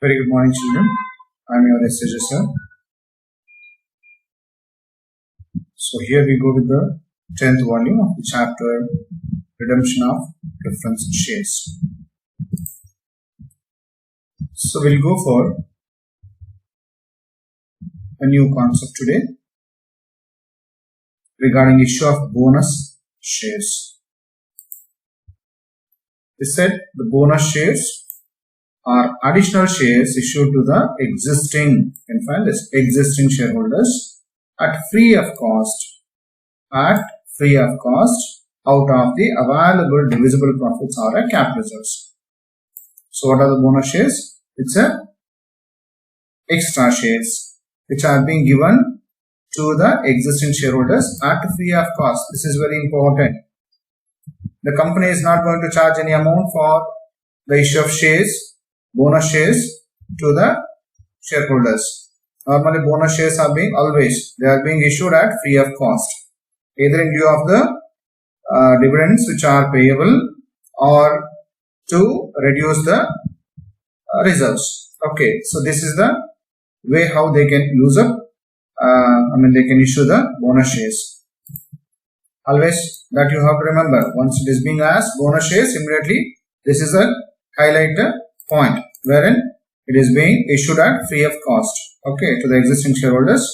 Very good morning, children. I am your SJ sir. So here we go with the 10th volume of the chapter Redemption of Preference Shares. So we'll go for a new concept today regarding issue of bonus shares. We said the bonus shares are additional shares issued to the existing shareholders at free of cost out of the available divisible profits or a cap reserves. So what are the bonus shares? It's a extra shares which are being given to the existing shareholders at free of cost. This is very important. The company is not going to charge any amount for the issue of shares, bonus shares to the shareholders. Normally bonus shares are being issued at free of cost, either in view of the dividends which are payable or to reduce the reserves. Okay, so this is the way how they can use up, they can issue the bonus shares. Always that you have to remember, once it is being asked bonus shares, immediately this is a highlight point wherein it is being issued at free of cost, okay, to the existing shareholders,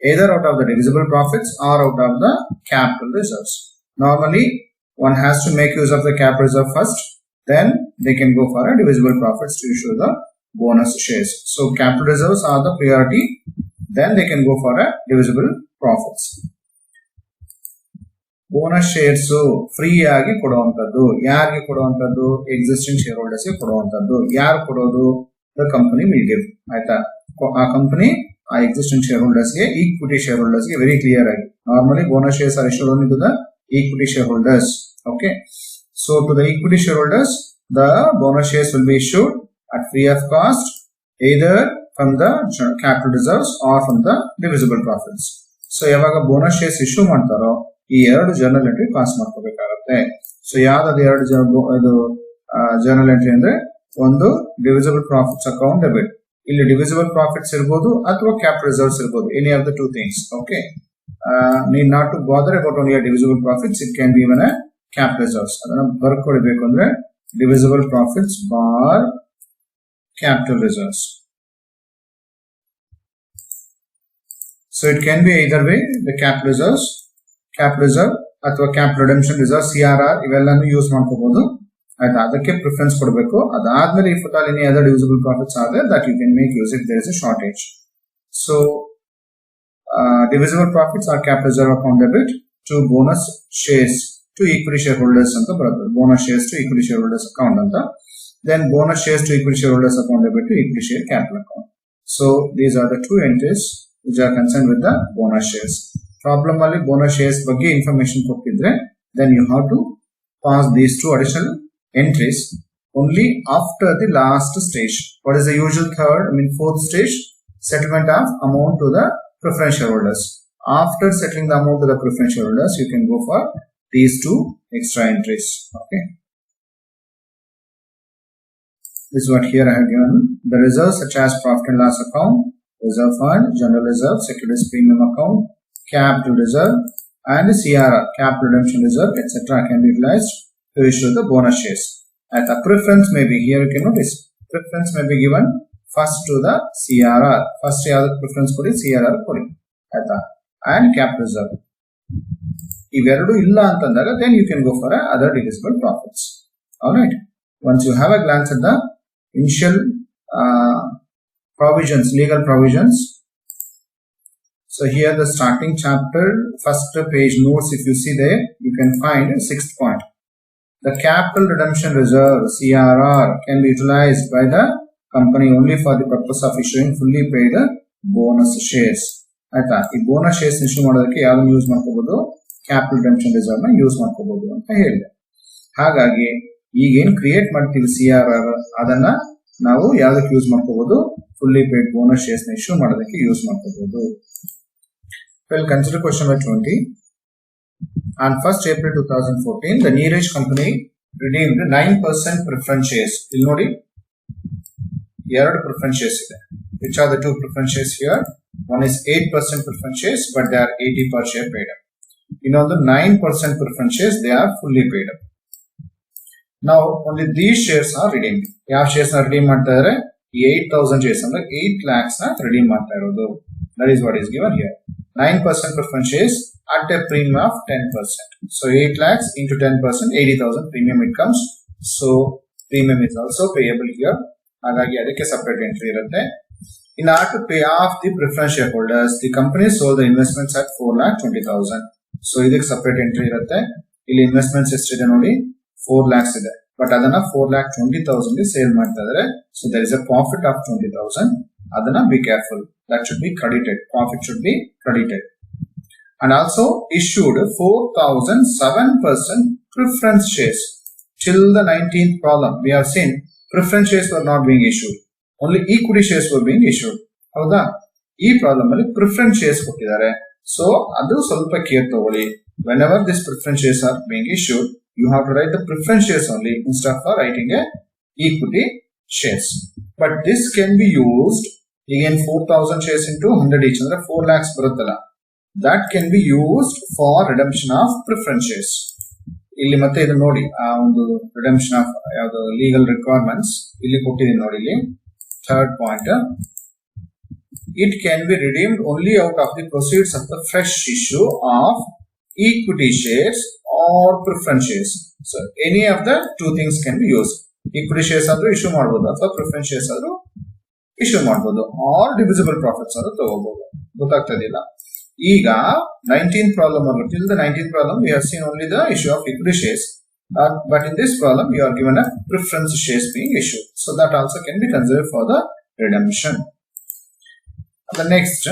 either out of the divisible profits or out of the capital reserves. Normally one has to make use of the cap reserve first, then they can go for a divisible profits to issue the bonus shares. So capital reserves are the priority, then they can go for a divisible profits. Bonus shares free ಆಗಿ ಕೊಡುವಂತದ್ದು, ಯಾರಿಗೆ ಕೊಡುವಂತದ್ದು? Existing share holders ಗೆ ಕೊಡುವಂತದ್ದು. ಯಾರು ಕೊಡೋದು? The company will give. ಆಯ್ತಾ? ಆ company ಆ existing share holders ಗೆ, ಈಕ್ವಿಟಿ ಶೇರ್ ಹೋಲ್ಡರ್ಸ್ ಗೆ ವೆರಿ ಕ್ಲಿಯರ್ ಆಗಿ, normally bonus shares are issued only to the equity share holders. Okay, so to the equity share holders the bonus shares will be issued at free of cost, either from the capital reserves or from the divisible profits. So ಯಾವಾಗ bonus shares issue ಮಾಡ್ತಾರೋ ಈ ಎರಡು journal entry pass ಮಾಡ್ಕೋಬೇಕಾಗುತ್ತೆ. So ಯಾವ್ದು ಎರಡು journal entry ಅಂದ್ರೆ, ಒಂದು divisible profits account debit. ಇಲ್ಲಿ ಡಿವಿಸಿಬಲ್ ಪ್ರಾಫಿಟ್ಸ್ ಇರಬಹುದು ಅಥವಾ ಕ್ಯಾಪಿಟಲ್ ರಿಸರ್ವ್ಸ್ ಇರಬಹುದು, any of the two things. Okay, need not to bother about only divisible profits, it can be even a capital reserves. ಅದನ್ನ ಬರ್ಕೊಳ್ಬೇಕು ಅಂದ್ರೆ divisible profits bar capital reserves. So it can be either way, the capital reserve ಅಥವಾ capital redemption reserve, CRR, ಇವೆಲ್ಲನೂ use ಮಾಡ್ಕೋಬಹುದು. ಆಯ್ತಾ? ಅದಕ್ಕೆ preference ಕೊಡಬೇಕು. ಅದಾದ್ಮೇಲೆ if at all any other divisible profits are there, that you can make use if there is a shortage. So divisible profits are capital reserve account debit to bonus shares to equity shareholders ಅಂತ ಬರುತ್ತೆ. bonus shares to equity shareholders account ಅಂತ. Then bonus shares to equity shareholders account debit to equity share capital account. So these are the two entries which are concerned with the bonus shares. Problem ಅಲ್ಲಿ bonus shares ಬಗ್ಗೆ information ಕೊಟ್ಟಿದ್ರೆ, then you have to pass these two additional entries only after the last stage. What is the usual fourth stage? Settlement of amount to the preference shareholders. After settling the amount to the preference shareholders, you can go for these two extra entries. Okay. This is what here I have given. The reserves such as profit and loss account, reserve fund, general reserve, securities premium account, capital reserve, and the CRR, capital redemption reserve, etc. can be utilized to issue the bonus shares. At the preference may be, here you can notice, preference may be given first to the CRR. First preference kodi, CRR kodi. And capital reserve. Iveradu illa antandaga, then you can go for other divisible profits. Alright. Once you have a glance at the initial provisions, legal provisions. So here the starting chapter, first page notes, if you see there, you can find 6th point. The capital redemption reserve, CRR, can be utilized by the company only for the purpose of issuing fully paid bonus shares. ಆಯ್ತಾ? ಈ bonus shares issue ಮಾಡೋದಕ್ಕೆ ಯಾವ್ದನ್ನು use ಮಾಡ್ಕೋಬಹುದು? Capital redemption reserve ನ use ಮಾಡ್ಕೋಬಹುದು ಅಂತ ಹೇಳಿದೆ. ಹಾಗಾಗಿ ಈಗೇನು ಕ್ರಿಯೇಟ್ ಮಾಡ್ತೀವಿ CRR, ಅದನ್ನ ನಾವು ಯಾವ್ದಕ್ಕೆ ಯೂಸ್ ಮಾಡ್ಕೋಬಹುದು? ಫುಲ್ಲಿ ಪೇಡ್ ಬೋನಸ್ ಶೇರ್ಸ್ ನ ಇಶ್ಯೂ ಮಾಡೋದಕ್ಕೆ ಯೂಸ್ ಮಾಡ್ಕೋಬಹುದು. Well, consider question number 20. On 1st April 2014, the Neeraj company redeemed 9% preference shares. ಇಲ್ಲಿ ನೋಡಿ, ಎರಡು preference shares ಇದೆ. Which are the two preference shares here? One is 8% preference shares, but they are 80 per share paid up. ಇನ್ನೊಂದು 9% preference shares, they are fully paid up. Now only these shares are redeemed. ಯಾವ shares ನ redeem ಮಾಡ್ತಾ ಇದ್ದಾರೆ? 8,000 shares ಅಂದ್ರೆ 8 lakhs ನ redeem ಮಾಡ್ತಾ ಇರೋದು. That is what is given here. 9% preference shares at a premium of 10%. So 8 lakhs into 10%, 80,000 premium it comes. So premium is also payable here. ಹಾಗಾಗಿ ಅದಕ್ಕೆ separate entry ಇರುತ್ತೆ. In order to pay off the preference shareholders, the company sold the investments at 4,20,000. So ಇದಕ್ಕೆ separate entry ಇರುತ್ತೆ. ಇಲ್ಲಿ investments ಎಷ್ಟಿದೆ ನೋಡಿ 4 lakhs ಇದೆ. But ಅದನ್ನ 4,20,000 ಗೆ ಸೇಲ್ ಮಾಡ್ತಾ ಇದ್ದಾರೆ. So there is a profit of 20,000. ಅದನ್ನ be careful. That should be credited. Profit should be credited. And also issued 4,007% preference shares. Till the 19th problem, we have seen preference shares were not being issued. Only equity shares were being issued. ಹೌದಾ? ಈ problem ಅಲ್ಲಿ preference shares ಕೊಟ್ಟಿದ್ದಾರೆ. So ಅದು ಸ್ವಲ್ಪ care ತಗೊಳ್ಳಿ. Whenever these preference shares are being issued, you have to write the preference shares only instead of writing a equity shares. But this can be used again 4,000 shares into 100 each ಅಂದ್ರೆ 4 lakhs ಬರುತ್ತಲ್ಲ. That can be used for redemption of preference shares. ಇಲ್ಲಿ ಮತ್ತೆ ಇದು ನೋಡಿ ಆ ಒಂದು redemption of ಯಾವುದು legal requirements ಇಲ್ಲಿ ಕೊಟ್ಟಿದ್ದೀನಿ ನೋಡಿ ಇಲ್ಲಿ third point. It can be redeemed only out of the proceeds of the fresh issue of equity shares or preference shares. So any of the two things can be used. Equity shares ಆದ್ರೂ issue ಮಾಡಬಹುದು ಅಥವಾ preference shares ಆದ್ರೂ issue ಮಾಡಬಹುದು or divisible profits ಆದ್ರೂ ತಗೋಬಹುದು. ಗೊತ್ತಾಗ್ತದಿಲ್ಲ. ಈಗ 19th problem till the 19th problem we have seen only the issue of equity shares, but in this problem you are given a preference shares being issued, so that also can be considered for the redemption. The next,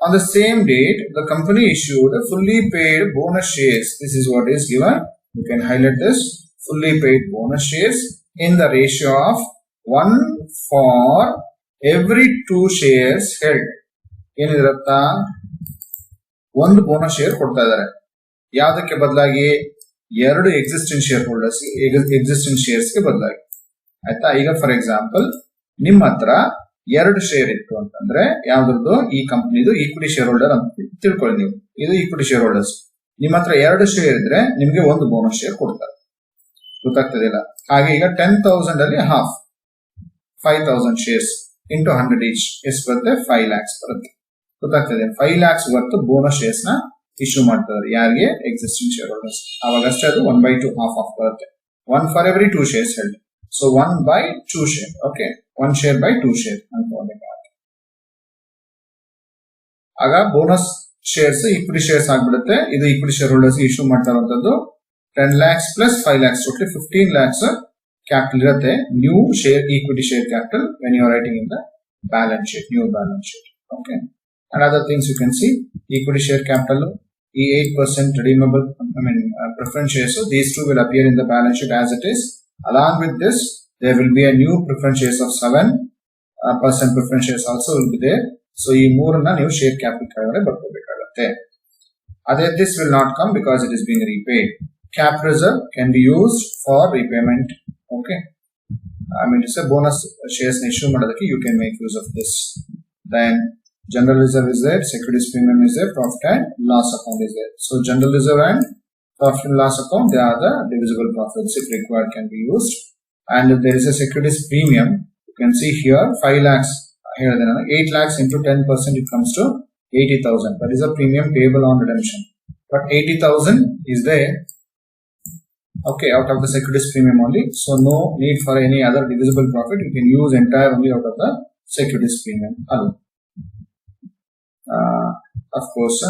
on the same date the company issued a fully paid bonus shares. This is what is given. You can highlight this fully paid bonus shares in the ratio of 1 for every 2 shares held. ಏನಿರುತ್ತಾ ಒಂದು bonus share ಕೊಡ್ತಾ ಇದ್ದಾರೆ. ಯಾವುದಕ್ಕೆ ಬದಲಾಗಿ? ಎರಡು existing share holders existing shares ಗೆ ಬದಲಾಗಿ. ಆಯ್ತಾ? ಈಗ ಫಾರ್ ಎಕ್ಸಾಂಪಲ್ ನಿಮ್ಮ ಹತ್ರ 2 ಶೇರ್ ಇತ್ತು ಅಂತಂದ್ರೆ ಯಾವ್ದ್ರದ್ದು? ಈ ಕಂಪನಿದು ಈಕ್ವಿಟಿ ಶೇರ್ ಹೋಲ್ಡರ್ ಅಂತ ತಿಳ್ಕೊಳ್ಳಿ ನೀವು. ಇದು ಈಕ್ವಿಟಿ ಶೇರ್ ಹೋಲ್ಡರ್ಸ್. ನಿಮ್ಮ ಹತ್ರ 2 ಶೇರ್ ಇದ್ರೆ ನಿಮ್ಗೆ ಒಂದು ಬೋನಸ್ ಶೇರ್ ಕೊಡ್ತಾರೆ. ಗೊತ್ತಾಗ್ತದಿಲ್ಲ? ಹಾಗೆ ಈಗ 10,000 ಅಲ್ಲಿ ಹಾಫ್ 5,000 ಶೇರ್ಸ್ ಇಂಟು 100 ಈಚ್ ಎಷ್ಟು ಬರುತ್ತೆ? 5 lakhs ಬರುತ್ತೆ. ಗೊತ್ತಾಗ್ತದೆ? 5 lakhs ವರ್ತ್ ಬೋನಸ್ ಶೇರ್ಸ್ ನ ಇಶ್ಯೂ ಮಾಡ್ತಾರೆ. ಯಾರಿಗೆ? Existing share holders. ಅವಾಗ ಅಷ್ಟೇ ಅದು 1/2 ಹಾಫ್ ಆಫ್ ಬರುತ್ತೆ. 1 for every 2 shares held. So 1/2 share. Okay, 1 share by 2 share ಅನ್ಕೋಬೇಕಾಗುತ್ತೆ. ಆಗ ಬೋನಸ್ ಶೇರ್ಸ್ ಈಕ್ವಿಟಿ ಶೇರ್ಸ್ ಆಗ್ಬಿಡುತ್ತೆ. ಇದು ಈಕ್ವಿಟಿ ಶೇರ್ ಹೋಲ್ಡರ್ಸ್ ಇಶ್ಯೂ ಮಾಡ್ತಾ ಇರುವಂತದ್ದು 10 lakhs plus 5 lakhs totally 15 lakhs capital ಇರುತ್ತೆ. New share equity share capital when you are writing in the balance sheet, new balance sheet. Okay. And other things you can see, equity share capital, 8% redeemable, preference shares. So these two will appear in the balance sheet as it is. Along with this, there will be a new preference shares of 7% preference shares also will be there. So ಈ ಮೂರನ್ನ ನೀವು share capital ಕೆಳಗಡೆ ಬರ್ಕೋಬೇಕಾಗುತ್ತೆ. ಅದೇ this will not come because it is being repaid. Cap reserve can be used for repayment. Okay. To say bonus shares issue ಮಾಡೋದಕ್ಕೆ you can make use of this. Then general reserve is there, securities premium is there, profit and loss account is there. So general reserve and profit and loss account, they are the divisible profits if required can be used. And if there is a securities premium, you can see here 5 lakhs here, then 8 lakhs into 10% it comes to 80,000. That is a premium payable on redemption. But 80,000 is there, okay, out of the securities premium only. So no need for any other divisible profit. You can use entire only out of the securities premium alone. Of course,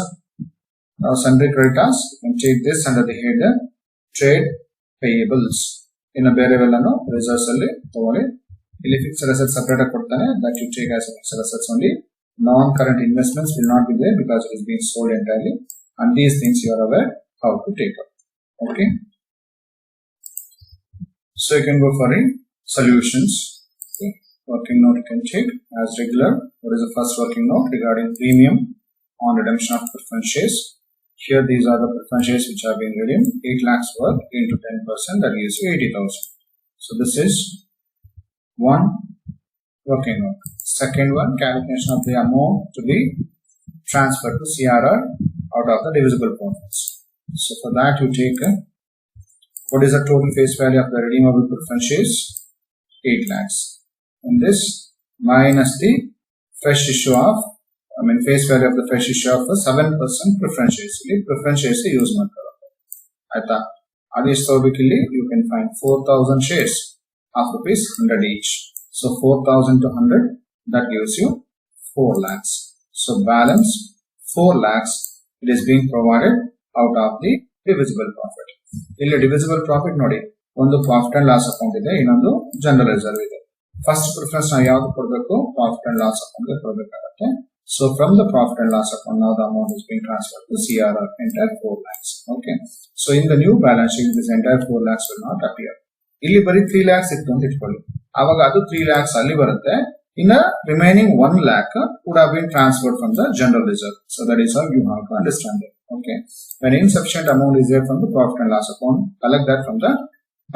now sundry creditors, you can take this under the head trade payables. In a variable reserves alli togoli. Illi fixed assets separate kodtane, that you take as fixed assets only. Non-current investments will not be there because it is being sold entirely. And these things you are aware how to take up. Okay. So you can go for in solutions. Okay. Working note you can take as regular. What is the first working note regarding premium on redemption of preference shares? Here these are the preference shares which are being redeemed. 8 lakhs worth into 10%, that gives you 80,000. So this is 1 working out. Second one, calculation of the amount to be transferred to CRR out of the divisible profits. So for that you take what is the total face value of the redeemable preference shares? 8 lakhs. And this minus the fresh issue of, face value of the fresh issue of 7% preference shares. Preference shares use ಮಾಡ್ತಾರೆ. ಆಯ್ತಾ? ಅದೆಷ್ಟು ತಗೋಬೇಕಿಲ್ಲಿ? You can find 4,000 shares of rupees 100 each. So 4,000 to 100, that gives you 4 lakhs. So balance 4 lakhs, it is being provided out of the divisible profit. ಇಲ್ಲಿ divisible profit ನೋಡಿ, ಒಂದು profit and loss account ಇದೆ, ಇನ್ನೊಂದು general reserve ಇದೆ. First preference ನಾವು ಯಾವುದು ಕೊಡಬೇಕು? Profit and loss account ಗೆ ಕೊಡಬೇಕಾಗುತ್ತೆ. So from the profit and loss account, now the amount is being transferred to CRR, entire 4 lakhs. Okay. So in the new balance sheet, this entire 4 lakhs will not appear. ಇಲ್ಲಿ ಬರೀ 3 lakhs ಇತ್ತು ಅಂತ ಇಟ್ಕೊಳ್ಳಿ. ಆವಾಗ ಅದು 3 lakhs ಅಲ್ಲಿ ಬರುತ್ತೆ. In the remaining 1 lakh would have been transferred from the general reserve. So that is how you have to understand it. Okay. When insufficient amount is there from the profit and loss account, collect that from the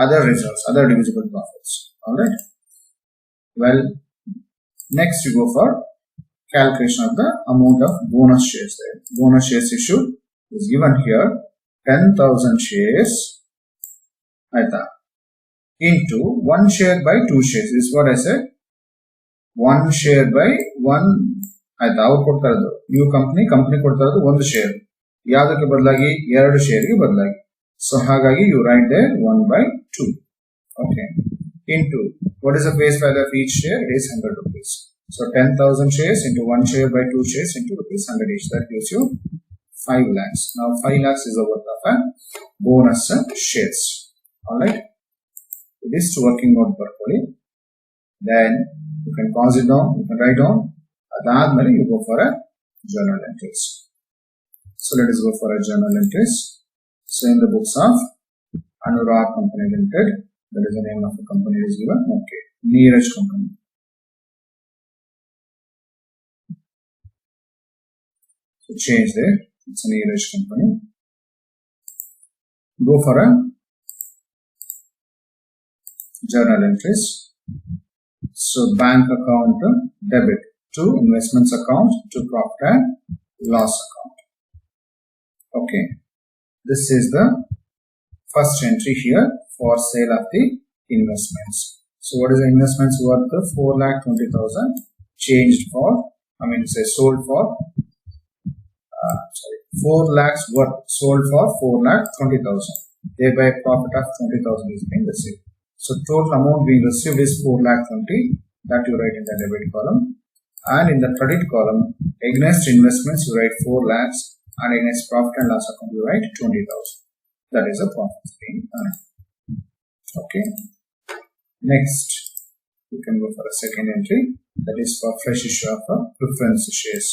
other reserves, other divisible profits. Alright. Well, next you go for calculation of the amount of bonus shares there. Bonus shares issued is given here, 10,000 shares into 1 share by 2 shares. This is what I said. 1 share by 1 ಅವ್ರು ಕೊಡ್ತಾ ಇರೋದು new company ಕೊಡ್ತಾ ಇರೋದು 1 share, ಯಾವುದಕ್ಕೆ ಬದಲಾಗಿ 2 ಶೇರ್ಗೆ ಬದಲಾಗಿ. So ಹಾಗಾಗಿ you right there 1 by 2. Okay. Into what is the face value of each share? It is 100 rupees. So 10,000 shares into 1 share by 2 shares into rupees 100 each. That gives you 5 lakhs. Now 5 lakhs is the worth of a bonus shares. Alright. This is working out properly. Then you can pause it down, you can write down. Adadmere you go for a journal entries. So let us go for a journal entries. So in the books of Anurag Company Limited, that is the name of the company is given. Okay. Neeraj Company. So change there. It's a Neeraj Company. Go for a journal entries. So bank account debit to investments account to profit and loss account. Okay. This is the first entry here for sale of the investments. So what is the investments worth? 4,20,000 changed for, sold for 4 lakhs worth sold for 4,20,000. Thereby profit of 20,000 is being received. So total amount being received is 4,20,000, that you write in the debit column, and in the credit column against investments you write 4 lakhs and against profit and loss account you write 20,000. That is a profit being earned. Okay. Next you can go for a second entry, that is for fresh issue of preference shares.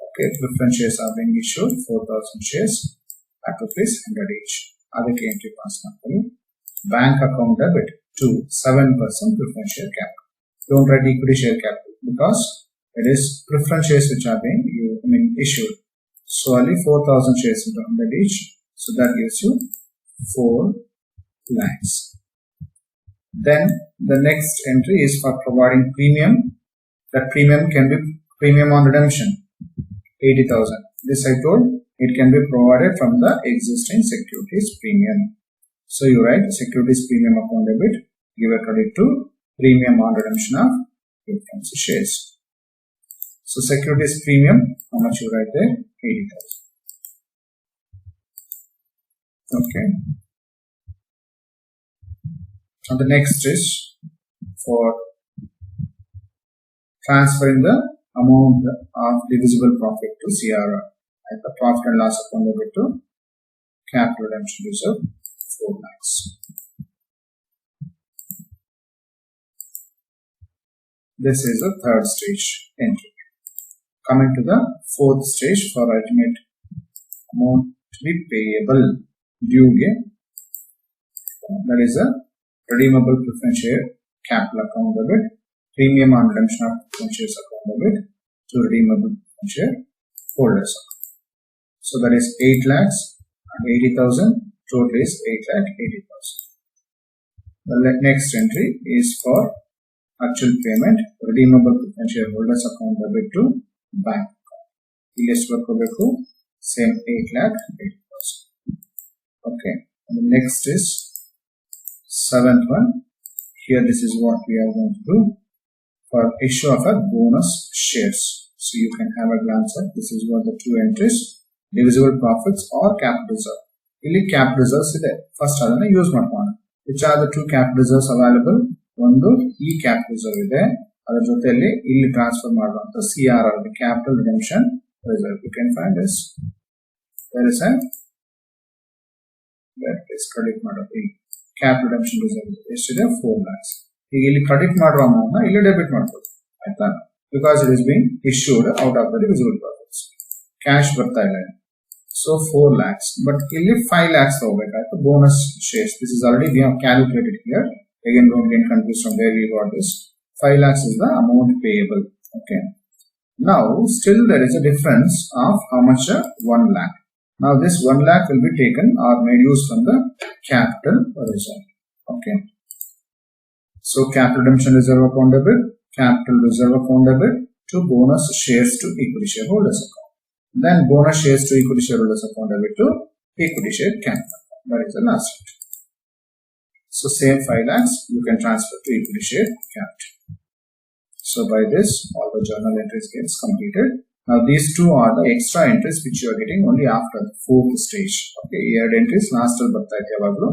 Okay, preference shares are being issued 4,000 shares at rupees 100 each. Adake entry pass company. Bank account debit to 7% preference share capital. Don't write equity share capital because it is preference shares which are being issued. So only 4,000 shares into 100 each. So that gives you 4 lakhs. Then the next entry is for providing premium. That premium can be premium on redemption, 80,000. This I told, it can be provided from the existing securities premium. So you write securities premium upon debit, give a credit to premium on redemption of preference shares. So securities premium, how much you write there? 80,000. Okay. And the next is for transferring the amount of divisible profit to CRR at the profit and loss account debit to capital redemption reserve, 4 lakhs. This is the third stage entry. Coming to the fourth stage for ultimate amount to be payable due game. That is a redeemable preference share capital account debit, premium on redemption of preference shares account debit to redeemable preference share holders account. So that is 8 lakhs and 80,000. Total is 8,80,000. The next entry is for actual payment, redeemable preference shareholders account debit to bank account. ಇಲ್ಲಿ ಎಷ್ಟು ಬರ್ಕೋಬೇಕು? Same 8 lakh 8%. Okay. And the next is 7th one. Here this is what we are going to do for issue of a bonus shares. So you can have a glance at this is what the two entries, divisible profits or cap reserve. ಇಲ್ಲಿ cap reserves ಇದೆ. First ಅದನ್ನ use ಮಾಡ್ಕೋಣ. Which are the two cap reserves available? ಒಂದು ಈ cap reserve ಇದೆ, ಅದರ ಜೊತೆಯಲ್ಲಿ ಇಲ್ಲಿ transfer ಮಾಡುವಂತ CRR capital redemption reserve. You can find this. There is a credit ಮಾಡೋದು cap redemption reserve ಎಷ್ಟಿದೆ 4 lakhs. ಈಗ ಇಲ್ಲಿ ಕ್ರೆಡಿಟ್ ಮಾಡುವ ಅಮೌಂಟ್ ನ ಇಲ್ಲಿ ಡೆಬಿಟ್ ಮಾಡ್ಬೋದು ಆಯ್ತಾ, because it is been issued out of the divisible profits. Cash ಬರ್ತಾ ಇಲ್ಲ, so 4 lakhs, but ಇಲ್ಲಿ 5 lakhs ತಗೋಬೇಕಾಯ್ತು bonus shares. This is already we have calculated here. Again, don't get confused from where we got this. 5 lakhs is the amount payable. Okay. Now, still there is a difference of how much? 1 lakh. Now, this 1 lakh will be taken or made use from the capital reserve. Okay. So, capital redemption reserve account debit, capital reserve account debit to bonus shares to equity shareholders account. Then bonus shares to equity shareholders account debit to equity share capital. That is the last one. So same 5 lakhs you can transfer to equity share capital. So by this all the journal entries gets completed. Now these two are the extra entries which you are getting only after the 4th stage. Okay, year entries last al barta ಇದೆ ಯಾವಾಗಲೂ.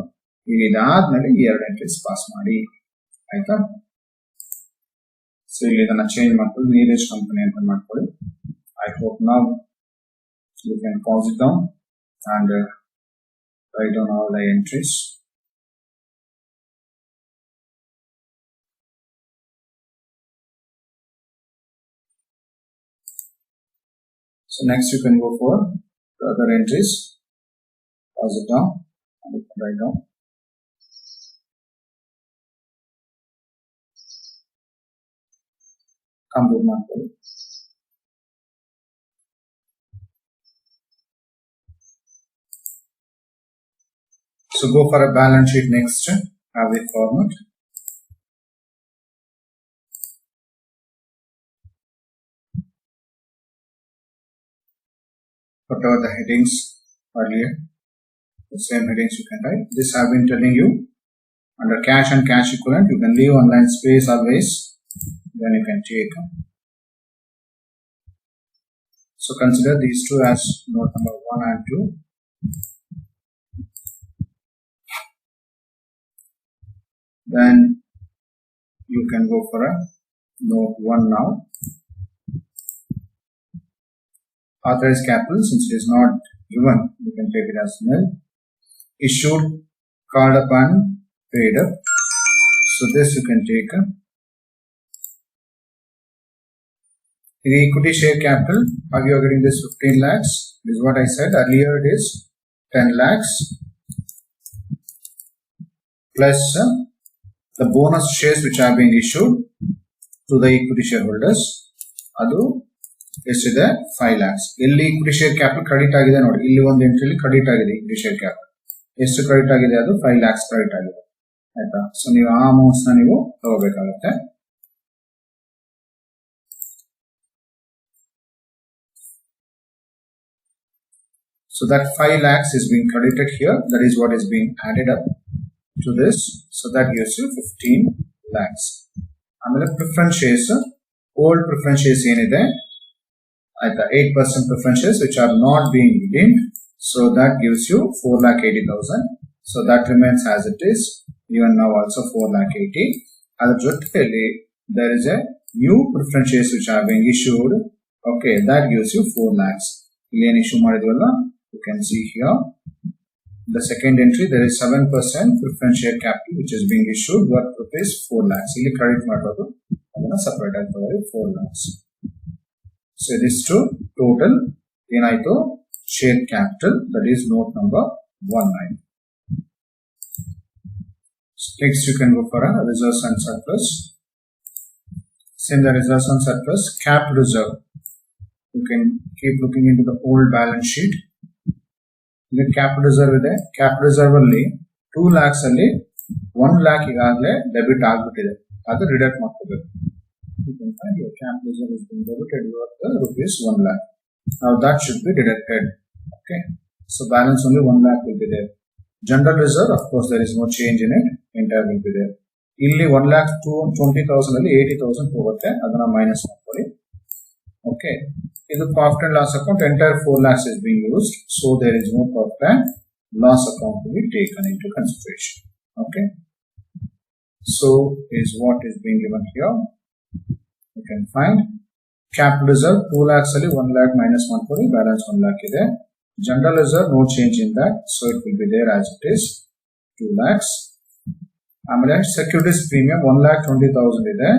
ಈಗ ಇದಾದ್ಮೇಲೆ year entries pass ಮಾಡಿ ಆಯ್ತಾ. So ಇಲ್ಲಿ ಇದನ್ನ change ಮಾಡ್ಕೊಳ್ಳಿ, Neeraj company ಅಂತ ಮಾಡ್ಕೊಳ್ಳಿ. I hope now you can pause it down and write down all the entries. So next you can go for the other entries. Pause it down and you can write down. Complete market. So go for a balance sheet next. Have the format. Whatever the headings earlier, the same headings you can write. This I have been telling you. Under cash and cash equivalent, you can leave online space always. Then you can take. So consider these two as note number 1 and 2. Then you can go for a note 1 now. Authorized capital, since it is not given, you can take it as nil. Issued, called upon, paid up. So this you can take. In equity share capital, how you are getting this 15 lakhs? This is what I said earlier, it is 10 lakhs plus the bonus shares which are being issued to the equity shareholders. Adu ಎಷ್ಟಿದೆ 5 lakhs. ಇಲ್ಲಿ equity share capital credit ಆಗಿದೆ ನೋಡಿ, ಇಲ್ಲಿ ಒಂದು ಎಂಟ್ರಿಲಿ credit ಆಗಿದೆ equity share capital. ಎಷ್ಟು credit ಆಗಿದೆ? ಅದು 5 lakhs ಕ್ರೆಡಿಟ್ ಆಗಿದೆ ಆಯ್ತಾ. ಸೊ ನೀವು ಆ ಅಮೌಂಟ್ಸ್ ನ ನೀವು ತಗೋಬೇಕಾಗುತ್ತೆ. So that 5 lakhs is being credited here. That is what is being added up to this. So that gives you 15 lakhs. ಆಮೇಲೆ preference shares, old preference shares ಏನಿದೆ at the 8% preference shares which are not being redeemed, so that gives you 4,80,000. So that remains as it is. Even now also 4,80,000. Adar joteli there is a new preference shares which are being issued. Okay, that gives you 4 lakhs. ಇಲ್ಲಿ ಏನು issue ಮಾಡಿದ್ವಲ್ಲ, you can see here the second entry there is 7% preference share capital which is being issued worth rupees 4 lakhs. ಇಲ್ಲಿ credit ಮಾಡೋದು ಅದನ್ನ separate ಆಗಿ ತಗೊಳ್ಳಿ 4 lakhs. So this to total ಏನಾಯ್ತು share capital, that is note number 19. So next you can go for a reserves and surplus. Same the reserves and surplus, cap reserve. You can keep looking into the old balance sheet. The cap reserve ಇದೆ. Cap reserve ಅಲ್ಲಿ 2 lakhs ಅಲ್ಲಿ 1 lakh ಈಗಾಗಲೇ debit ಆಗ್ಬಿಟ್ಟಿದೆ ಅದು deduct ಮಾಡ್ಕೋಬೇಕು. You can find your cap reserve is being debited worth the rupees 1 lakh. Now that should be deducted. Okay. So balance only 1 lakh will be there. General reserve, of course, there is no change in it. Entire will be there. Illi 1,20,000 ಅಲ್ಲಿ 80,000 ಹೋಗುತ್ತೆ, ಅದನ್ನ minus ಮಾಡ್ಕೊಳ್ಳಿ. Okay. ಇದು profit and loss account, entire 4 lakhs is being used, so there is no profit and loss account to be taken into consideration. Okay. So is what is being given here. You can find capital reserve 2 lakhs ಅಲ್ಲಿ 1 lakh minus ಮಾಡ್ಕೊಳ್ಳಿ, balance 1 lakh ಇದೆ. General reserve no change in that, so it will be there as it is 2 lakhs. ಆಮೇಲೆ securities premium 1,20,000 ಇದೆ,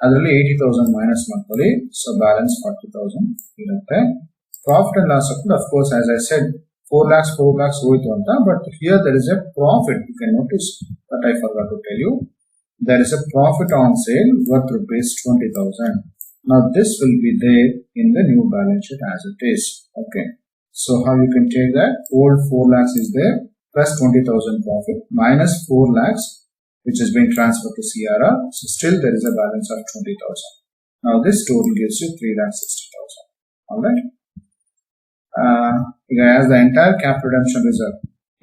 ಅದರಲ್ಲಿ 80,000 minus ಮಾಡ್ಕೊಳ್ಳಿ, so balance 40,000 ಇರುತ್ತೆ. Profit and loss account, of course, as I said 4 lakhs ಹೋಯ್ತು ಅಂತ, but here there is a profit. You can notice that I forgot to tell you. There is a profit on sale worth rupees 20,000. Now this will be there in the new balance sheet as it is. Okay. So how you can take that? Old 4 lakhs is there plus 20,000 profit minus 4 lakhs which has been transferred to CRR. So still there is a balance of 20,000. Now this total gives you 3,60,000. Alright. As the entire capital redemption reserve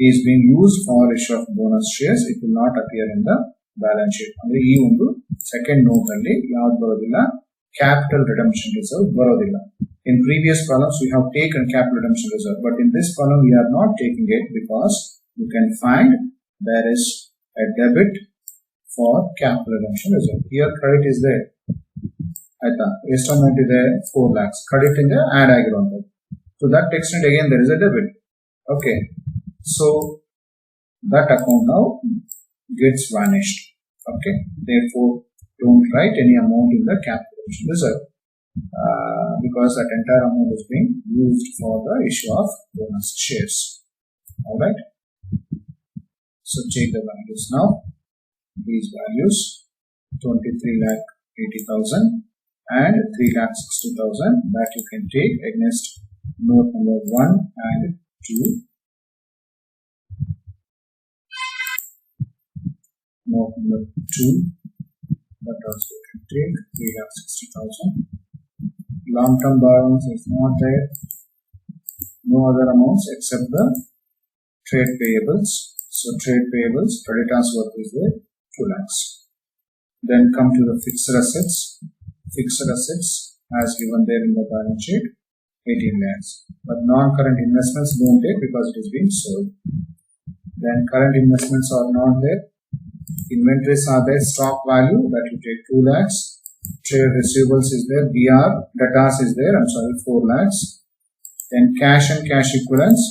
is being used for issue of bonus shares, it will not appear in the balance sheet. ಅಂದ್ರೆ ಈ ಒಂದು second note ಅಲ್ಲಿ ಯಾವ್ದು ಬರೋದಿಲ್ಲ, capital redemption reserve ಬರೋದಿಲ್ಲ. In previous columns we have taken capital redemption reserve, but in this column we are not taking it because you can find there is a debit for capital redemption reserve. Here credit is there. ಆಯ್ತಾ, ಎಷ್ಟು amount ಇದೆ 4 lakhs, credit ಇಂದ add ಆಗಿರುವಂತದ್ದು. To that extent again there is a debit. Okay, so that account now gets vanished. Okay, therefore don't write any amount in the capital redemption reserve because that entire amount is being used for the issue of bonus shares. Alright, so take the values now. These values 23,80,000 and 3,60,000 that you can take against note number 1 and 2. Note number 2, that also you can take 3,60,000. Long term borrowings is not there. No other amounts except the trade payables. So trade payables, creditors worth is there 2 lakhs. Then come to the fixed assets. Fixed assets as given there in the balance sheet 18 lakhs. But non-current investments don't take because it is being sold. Then current investments are not there. Inventories are there, stock value that you take 2 lakhs. Trade receivables is there, BR, debtors is there, 4 lakhs. Then cash and cash equivalents.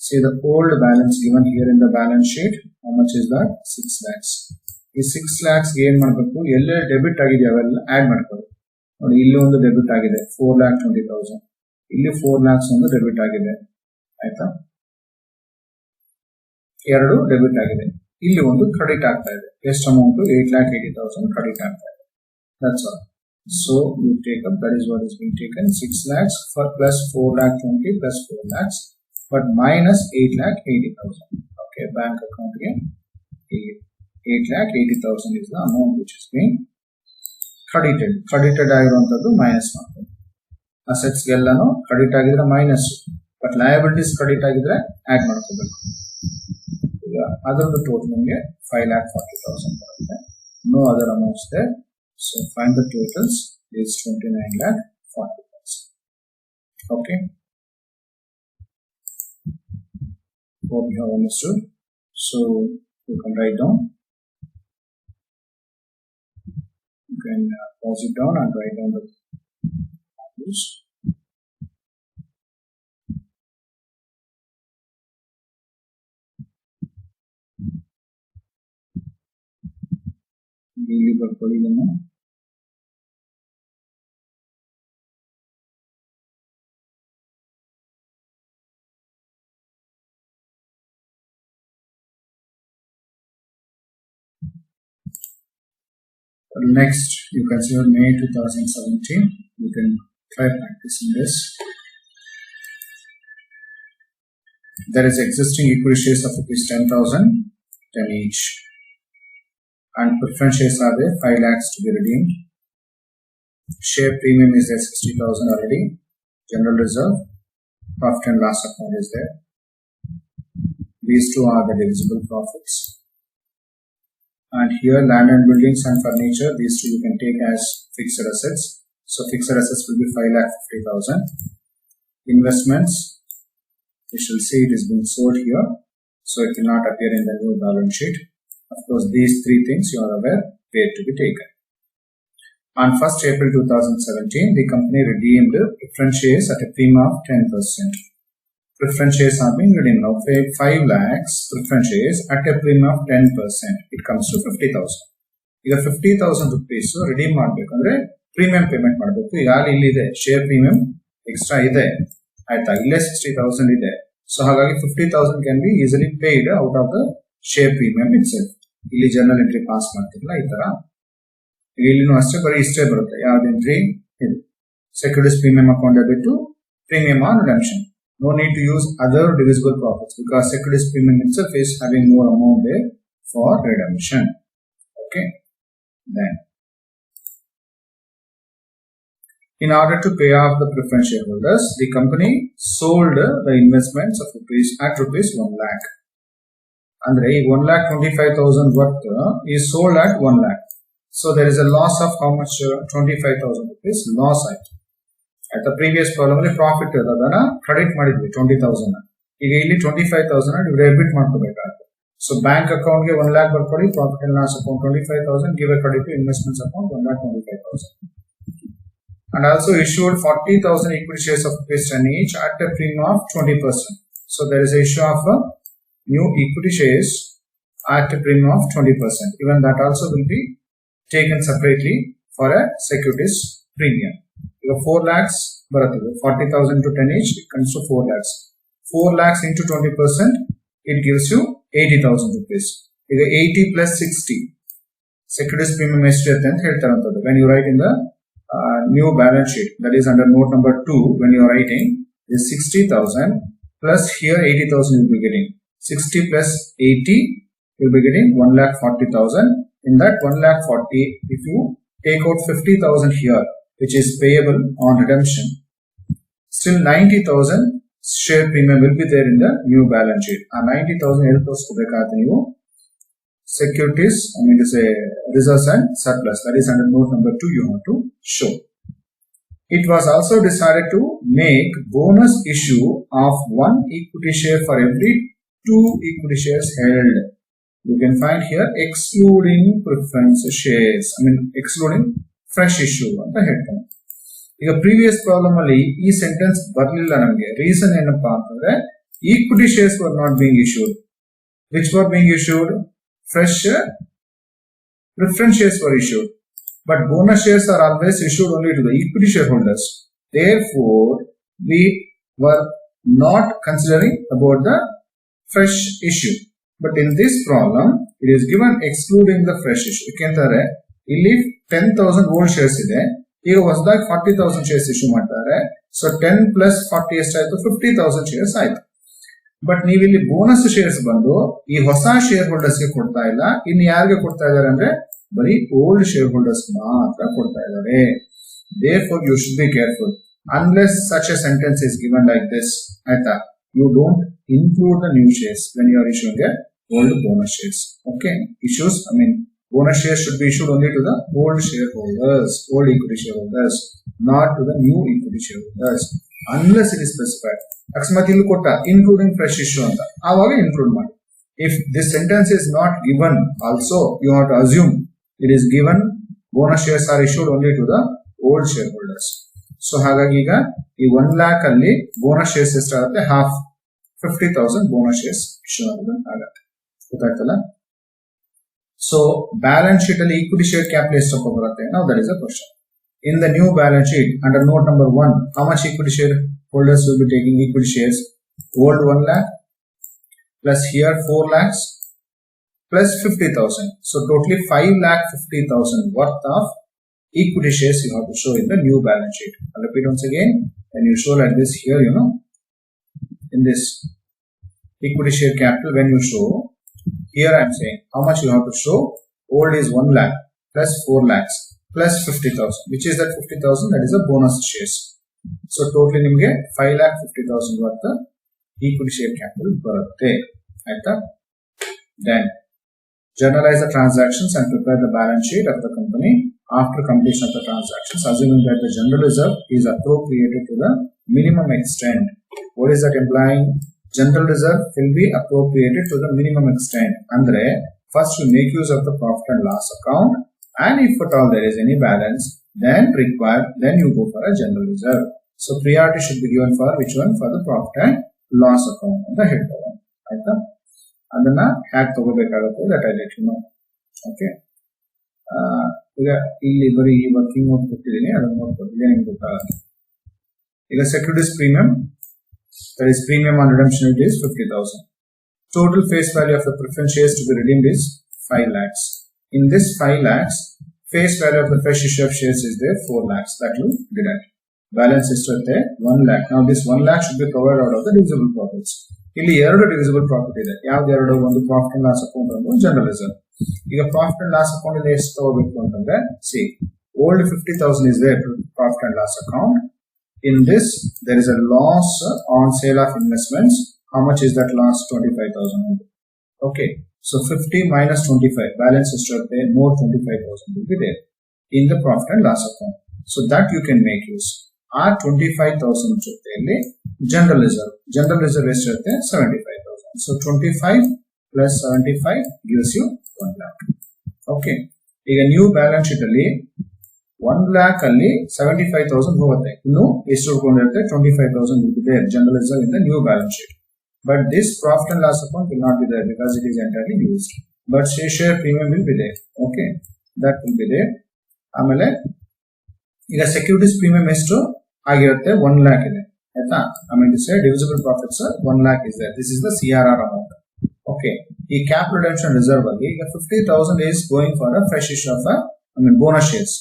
See the old balance given here in the balance sheet. How much is that? 6 lakhs. This 6 lakhs gain ಮಾಡಬೇಕು, ಎಲ್ಲ debit ಆಗಿದೆ ಅವೆಲ್ಲ add ಮಾಡ್ಕೊಳ್ಳಿ. ನೋಡಿ ಇಲ್ಲಿ ಒಂದು debit ಆಗಿದೆ 4,20,000, ಇಲ್ಲಿ 4 lakhs ಒಂದು ಡೆಬಿಟ್ ಆಗಿದೆ. ಆಯ್ತಾ, ಎರಡು ಡೆಬಿಟ್ ಆಗಿದೆ, ಇಲ್ಲಿ ಒಂದು ಕ್ರೆಡಿಟ್ ಆಗ್ತಾ ಇದೆ. ಎಷ್ಟು ಅಮೌಂಟ್? 8,80,000 ಕ್ರೆಡಿಟ್ ಆಗ್ತಾ ಇದೆ. That's all. So you take up, that is what is being taken, 6 lakhs for plus 4,20,000 plus 4 lakhs, but minus 8,80,000. Okay, bank account again. 8,80,000 is the amount which is being credited. Credited ಆಗಿರುವಂತದ್ದು minus ಮಾಡ್ತೀವಿ. Assets ಗೆಲ್ಲನು credit ಆಗಿದ್ರೆ minus, but liabilities credit ಆಗಿದ್ರೆ add ಮಾಡ್ಕೋಬೇಕು. ಈಗ ಅದರದ್ದು total ನಮಗೆ 5,40,000 ಬರುತ್ತೆ. No other amounts there. So find the totals is 29,40,000. Okay. Hope you have understood. So you can write down. You can pause it down and write down the values. Daily portfolio. Next, you consider May 2017. You can try practicing this. There is existing equity shares of rupees 10,000, 10 each. and preference shares are there, 5 lakhs to be redeemed. Share premium is there, 60,000 already. General reserve, profit and loss account is there. These two are the divisible profits. And here land and buildings and furniture, these two you can take as fixed assets. So fixed assets will be 5,50,000. Investments, you shall see it is being sold here, so it will not appear in the new balance sheet. Of course, these three things you are aware where to be taken. On 1st April 2017, the company redeemed preference shares at a premium of 10%. Preference shares are being redeemed now. 5 lakhs preference shares at a premium of 10%. It comes to 50,000. ಈಗ 50,000 rupees redeem ಮಾಡಬೇಕಂದ್ರೆ premium payment ಮಾಡಬೇಕು. ಈಗಾಗಲೇ ಇಲ್ಲಿ ಇದೆ share premium extra ಇದೆ ಆಯ್ತಾ, ಇಲ್ಲೇ 60,000 ಇದೆ. ಸೊ ಹಾಗಾಗಿ 50,000 can be easily paid out of the share premium itself. ಇಲ್ಲಿ ಜರ್ನಲ್ ಎಂಟ್ರಿ ಪಾಸ್ ಮಾಡ್ತಿರಲ್ಲ ಈ ತರ, ಇಲ್ಲಿನೂ ಅಷ್ಟೇ ಬರೀ ಇಷ್ಟೇ ಬರುತ್ತೆ. ಯಾವ್ದು ಎಂಟ್ರಿ ಇದು securities premium account debit to premium on redemption. No need to use other divisible profits because securities premium itself is having more amount there for redemption. Okay. Then, in order to pay off the preference shareholders, the company sold the investments of rupees 1 lakh. Andre 1,25,000 worth is sold at 1 lakh. So there is a loss of how much? 25,000 rupees loss at. At the previous problem, profit adana credit ಮಾಡಿದ್ವಿ 20,000. ಈಗ ಇಲ್ಲಿ 25,000 debit ಮಾಡ್ಕೋಬೇಕಾಗುತ್ತೆ. So bank account ಗೆ 1 lakh ಬರ್ಕೊಳ್ಳಿ, profit and loss account 25,000, give a credit to investments account 1,25,000. And also issued 40,000 equity shares of rupees 10 each at a premium of 20%. So there is a issue of new equity shares at a premium of 20%. Even that also will be taken separately for a securities premium. 4 lakhs, 40,000 to 10 each, it comes to 4 lakhs. 4 lakhs into 20%, it gives you 80,000 rupees. 80 plus 60. Securities premium estimate when you write in the new balance sheet, that is under note number 2, when you are writing, is 60,000 plus here 80,000 you will be getting. 60 plus 80, you will be getting 1,40,000. In that 1,40,000, if you take out 50,000 here, which is payable on redemption, still 90,000 share premium will be there in the new balance sheet. And 90,000 securities, to say reserves and surplus, that is under note number 2 you have to show. It was also decided to make bonus issue of 1 equity share for every 2 equity shares held. You can find here excluding preference shares, excluding fresh issue ಅಂತ ಹೇಳ್ತಾನೆ. ಈಗ previous problem ಅಲ್ಲಿ ಈ sentence ಬರಲಿಲ್ಲ ನಮಗೆ. Reason ಏನಪ್ಪಾ ಅಂತಂದ್ರೆ equity shares were not being issued. Which were being issued? Fresh preference shares were issued. But bonus shares are always issued only to the equity share holders. Therefore, we were not considering about the fresh issue. But in this problem, it is given excluding the fresh issue. ಯಾಕೆಂತಾರೆ ಇಲ್ಲಿ 10,000 old shares ಇದೆ, ಈಗ ಹೊಸದಾಗಿ 40,000 shares issue ಮಾಡ್ತಾರೆ. So 10 plus 40 ಎಷ್ಟಾಯ್ತು? 50,000 shares ಆಯ್ತು. But ನೀವಿಲ್ಲಿ bonus shares ಬಂದು ಈ ಹೊಸ ಶೇರ್ ಹೋಲ್ಡರ್ಸ್ ಗೆ ಕೊಡ್ತಾ ಇಲ್ಲ. ಇನ್ನು ಯಾರಿಗೆ ಕೊಡ್ತಾ ಇದ್ದಾರೆ ಅಂದ್ರೆ ಬರೀ ಓಲ್ಡ್ ಶೇರ್ ಹೋಲ್ಡರ್ಸ್ ಮಾತ್ರ ಕೊಡ್ತಾ ಇದ್ದಾರೆ. Therefore, you should be careful. Unless such a sentence is given like this, ಆಯ್ತಾ, you don't include the new shares when you are issuing a old bonus shares. Okay, issues, bonus shares should be issued only to the old shareholders, old equity shareholders, not to the new equity shareholders, unless it is specified. ಅಕಸ್ಮಾತ್ ಇಲ್ಲಿ ಕೊಟ್ಟ including fresh issue ಅಂತ, ಆವಾಗ include ಮಾಡಿ. If this sentence is not given, also you have to assume it is given bonus shares are issued only to the old shareholders. So ಹಾಗಾಗಿ ಈಗ ಈ 1 lakh ಅಲ್ಲಿ ಬೋನಸ್ ಶೇರ್ಸ್ ಎಷ್ಟಾಗುತ್ತೆ? Half 50,000 bonus shares issue ಆಗುತ್ತೆ. ಗೊತ್ತಾಯ್ತಲ್ಲ? So balance sheet ಅಲ್ಲಿ equity share capital ಎಷ್ಟಪ್ಪ ಬರುತ್ತೆ? ನಾವು that is a question. In the new balance sheet under note number 1, how much equity share holders will be taking equity shares? Old 1 lakh plus here 4 lakhs plus 50,000. So totally 5,50,000 worth of equity shares you have to show in the new balance sheet. I'll repeat once again. When you show like this here, in this equity share capital, when you show here, I'm saying how much you have to show. old is 1 lakh plus 4 lakhs plus 50,000, which is that 50,000, that is a bonus shares. So totally nimge 5,50,000 worth equity share capital barutte. Then journalize the transactions and prepare the balance sheet of the company after completion of the transactions, assuming that the general reserve is appropriated to the minimum extent. What is that implying? General reserve will be appropriated to the minimum extent. Andre, first you make use of the profit and loss account, and if at all there is any balance, then you go for a general reserve. So priority should be given for which one? For the profit and loss account on the head column. ಅದನ್ನ hack ತಗೋಬೇಕಾಗುತ್ತೆ, that I let you know. Okay. ಈಗ ಇಲ್ಲಿ ಬರೀ ಈ working note ಕೊಟ್ಟಿದ್ದೀನಿ, ಅದನ್ನ ನೋಡ್ಕೊಟ್ಟಿದ್ದೀನಿ, ನಿಮ್ಗೆ ಗೊತ್ತಾಗುತ್ತೆ. ಈಗ securities premium, that is premium on redemption, it is 50,000. Total face value of the preference shares to be redeemed is 5 lakhs. In this 5 lakhs, face value of the fresh issue of shares is there 4 lakhs that you deduct. Balance is 1 lakh. Now this 1 lakh should be provided out of the divisible profits. ಇಲ್ಲಿ ಎರಡು divisible profit ಇದೆ. ಯಾವ್ದು ಎರಡು? ಒಂದು profit and loss account, ಒಂದು general reserve. ಈಗ profit and loss account ಇಲ್ಲಿ ಎಷ್ಟು ತಗೋಬೇಕು ಅಂತಂದ್ರೆ, C old 50,000 is there to profit and loss account. In this there is a loss on sale of investments. How much is that loss? 25,000. Okay, so 50 minus 25, balance is more 25,000 will be there in the profit and loss account. So that you can make use. ಆ 25,000 ಜೊತೆಯಲ್ಲಿ general reserve ಎಷ್ಟಿರುತ್ತೆ? 75,000. So 25 plus 75 gives you 1 lakh. Okay, ಈಗ new balance sheet ಅಲ್ಲಿ 1 lakh ಅಲ್ಲಿ 75,000 ಹೋಗುತ್ತೆ. ಇನ್ನು ಎಷ್ಟು ಉಳ್ಕೊಂಡಿರುತ್ತೆ? 25,000 will be there general reserve in the new balance sheet. But this profit and loss account will not be there because it is entirely used. But share premium will be there. Okay, that will be there. ಆಮೇಲೆ ಈಗ securities premium ಎಷ್ಟು ಆಗಿರುತ್ತೆ? 1 lakh ಇದೆ ಆಯ್ತಾ. ಆಮೇಲೆ divisible profits 1 lakh is there. This is the CRR amount. Okay, ಈ cap redemption reserve ಅಲ್ಲಿ ಈಗ 50,000 is going for a fresh issue of bonus shares,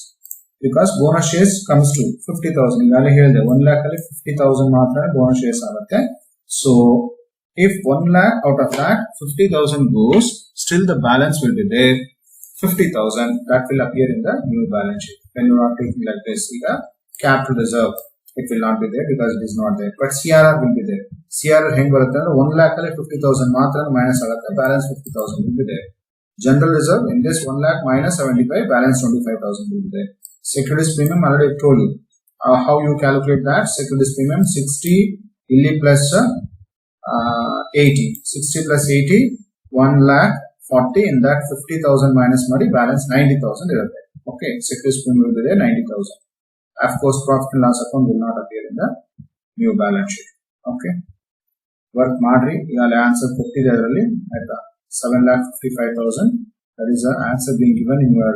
because bonus shares comes to 50,000. ಈಗಾಗಲೇ ಹೇಳಿದೆ 1 lakh ಅಲ್ಲಿ 50,000 ಮಾತ್ರ ಬೋನಸ್ ಶೇರ್ಸ್ ಆಗುತ್ತೆ. So if 1 lakh out of that 50,000 goes, still the balance will be there 50,000 that will appear in the new balance sheet. When you are taking like this, capital reserve, it will not be there because it is not there, but CRR will be there. CRR ಹೆಂಗ್ ಬರುತ್ತೆ ಅಂದ್ರೆ 1 lakh ಅಲ್ಲಿ 50,000 ಮಾತ್ರ minus ಆಗುತ್ತೆ, balance 50,000 will be there. General reserve in this 1 lakh minus 75, balance 25,000 will be there. Securities premium already told you how you calculate that. Securities premium 60 illi plus 80, 60 plus 80, 1 lakh 40, in that 50,000 minus ಮಾಡಿ balance 90,000 ಇರುತ್ತೆ. Okay, securities premium will be there 90,000. Of course, profit and loss account will not appear in the new balance sheet. Okay, work ಮಾಡ್ರಿ. ಈಗಾಗಲೇ answer ಕೊಟ್ಟಿದೆ ಅದರಲ್ಲಿ ಆಯ್ತಾ. 7,55,000, that is the answer being given in your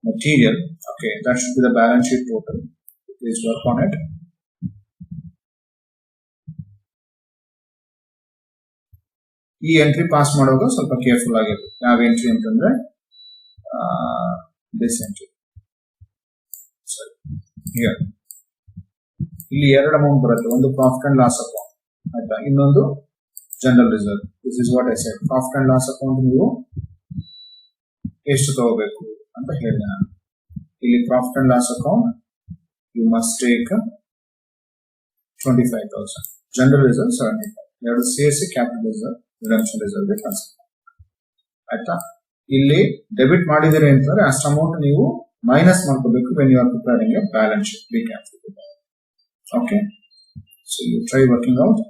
material. Okay, that should be the balance sheet total. Please work on it. ಈ entry pass ಮಾಡುವಾಗ ಸ್ವಲ್ಪ careful ಆಗಿರ್ಬೇಕು. ಯಾವ ಎಂಟ್ರಿ ಅಂತಂದ್ರೆ ದಿಸ್ ಎಂಟ್ರಿ. ಸರಿ, ಹಿಯರ್ ಇಲ್ಲಿ ಎರಡು ಅಮೌಂಟ್ ಬರುತ್ತೆ. ಒಂದು ಪ್ರಾಫಿಟ್ ಅಂಡ್ ಲಾಸ್ ಅಕೌಂಟ್ ಆಯ್ತಾ, ಇನ್ನೊಂದು general reserve. This is what I said. Profit and loss account ನೀವು ಎಷ್ಟು ತಗೋಬೇಕು ಅಂತ ಹೇಳಿದೆ ನಾನು. ಇಲ್ಲಿ profit and loss account U must take 25,000, general reserve 75, ಎರಡು ಸೇರಿಸಿ capital reserve redemption reserve transfer ಆಯ್ತಾ. ಇಲ್ಲಿ ಡೆಬಿಟ್ ಮಾಡಿದಿರಿ ಅಂತಂದ್ರೆ ಅಷ್ಟು ಅಮೌಂಟ್ ನೀವು ಮೈನಸ್ ಮಾಡ್ಕೋಬೇಕು when you are preparing a balance sheet. Be careful. Okay, so you try working out.